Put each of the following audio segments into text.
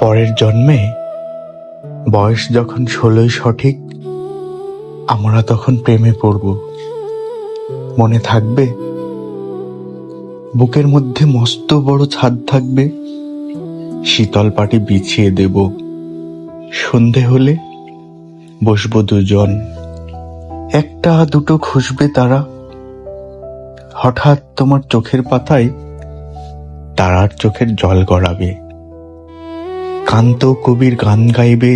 পরের জন্মে বয়স যখন 16 সঠিক, আমরা তখন প্রেমে পড়ব। মনে থাকবে? বুকের মধ্যে মস্ত বড় ছাদ থাকবে, শীতল পাটি বিছিয়ে দেব। সন্ধে হলে বসবো দুজন, একটা দুটো খুঁজবে তারা। হঠাৎ তোমার চোখের পাতায় তারার চোখের জল গড়াবে। কান্ত কবির গান গাইবে,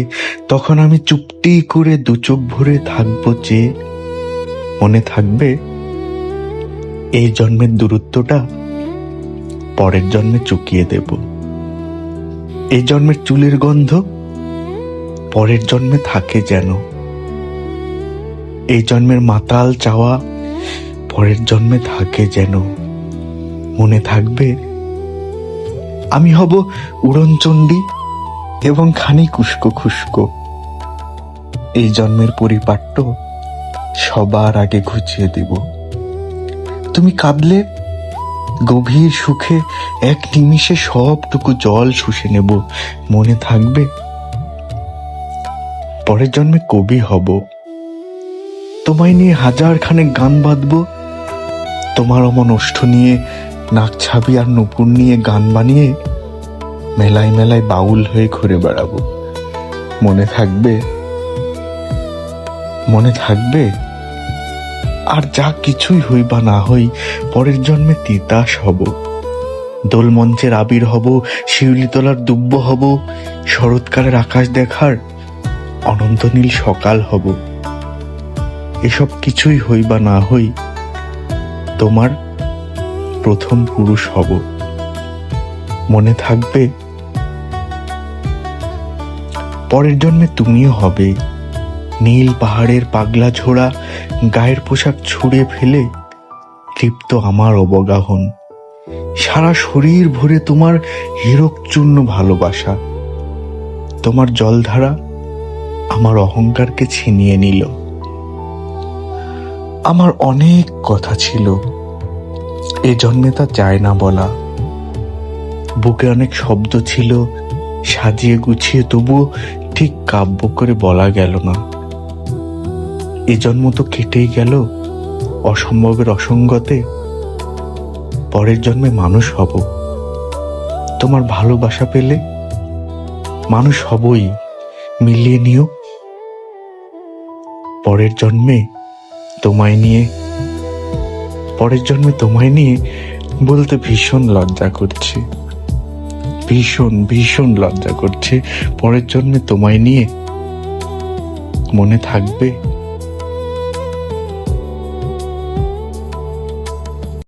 তখন আমি চুপটি করে দু চোখ ভরে থাকবো চেয়ে। মনে থাকবে? এই জন্মের দূরত্বটা পরের জন্মে চুকিয়ে দেব। এই জন্মের চুলের গন্ধ পরের জন্মে থাকে যেন। এই জন্মের মাতাল চাওয়া পরের জন্মে থাকে যেন। মনে থাকবে? আমি হব উড়নচণ্ডী এবং খানিক উস্কো খুস্কো। এই জন্মের পরিপাট্য সবার আগে ঘুচিয়ে দেব। তুমি কাঁদলে গভীর সুখে এক নিমিষে সবটুকু জল শুষে নেব। মনে থাকবে? পরের জন্মে কবি হব, তোমায় নিয়ে হাজার খানেক গান বাঁধব। তোমার অমন ওষ্ঠ নিয়ে নাক ছাবি আর নুপুর নিয়ে গান বানিয়ে মেলায় মেলায় বাউল হয়ে ঘুরে বেড়াবো। মনে থাকবে? মনে থাকবে? আর যা কিছুই হই বা না হই, পরের জন্মে তিতাস হব। দোলমঞ্চের আবির হব, শিউলিতলার দুব্ব হব, শরৎকালের আকাশ দেখার অনন্ত নীল সকাল হব। এসব কিছুই হই বা না হই, তোমার প্রথম পুরুষ হব। মনে থাকবে? পরের জন্মে তুমিও হবে নীল পাহাড়ের পাগলা ঝোড়া, গায়ের পোশাক ছুঁড়ে ফেলে তৃপ্ত আমার অবগাহন। সারা শরীর ভরে তোমার হীরক চূর্ণ ভালোবাসা। তোমার জলধারা আমার অহংকারকে ছিনিয়ে নিল। আমার অনেক কথা ছিল, এ জন্মে তা চায় না বলা। বুকে অনেক শব্দ ছিল, সাজিয়ে গুছিয়ে তবুও ঠিক কাব্য করে বলা গেল না। এ জন্ম তো কেটেই গেল অসম্ভবের অসঙ্গতে। পরের জন্মে মানুষ হব, তোমার ভালোবাসা পেলে মানুষ হবই। মিলিয়ে নিও। পরের জন্মে তোমায় নিয়ে বলতে ভীষণ লজ্জা করছে, ভীষণ ভীষণ লজ্জা করছে। পরের জন্মে তোমায় নিয়ে। মনে থাকবে?